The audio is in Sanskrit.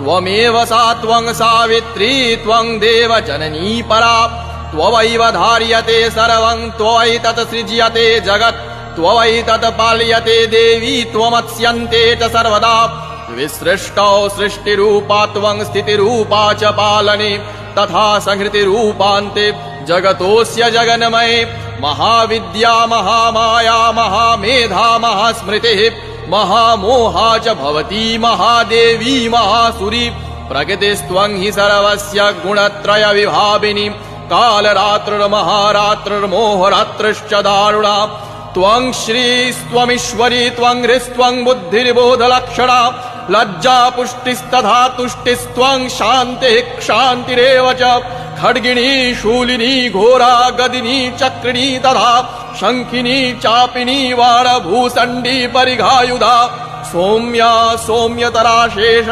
त्वमेव सा त्वं सावित्री त्वं देवजननी परा त्ववैव धार्यते सर्वं त्वयैतत् सृज्यते जगत् त्वयैतत् पाल्यते देवी त्वमत्स्यन्ते च सर्वदा विसृष्टौ सृष्टिरूपा त्वं स्थितिरूपा च पालने तथा संहृतिरूपान्ते जगतोऽस्य जगन्मये महाविद्या महामाया महामेधा महास्मृतिः महामोहा च भवती महादेवी महासुरी प्रकृतिस्त्वं हि सर्वस्य गुणत्रय विभाविनी कालरात्रिर्महारात्रिर्मोहरात्रिश्च दारुणा त्वं श्रीस्त्वमीश्वरी त्वं ह्रीस्त्वं बुद्धिर्बोधलक्षणा लज्जा पुष्टिस्तथा तुष्टिस्त्वं शान्तिः क्षान्तिरेव च खड्गिनी शूलिनी घोरा गदिनी चक्रिणी तथा शङ्खिनी चापिनी वाणभूषण्डी परिघायुधा सौम्या सौम्यतरा शेष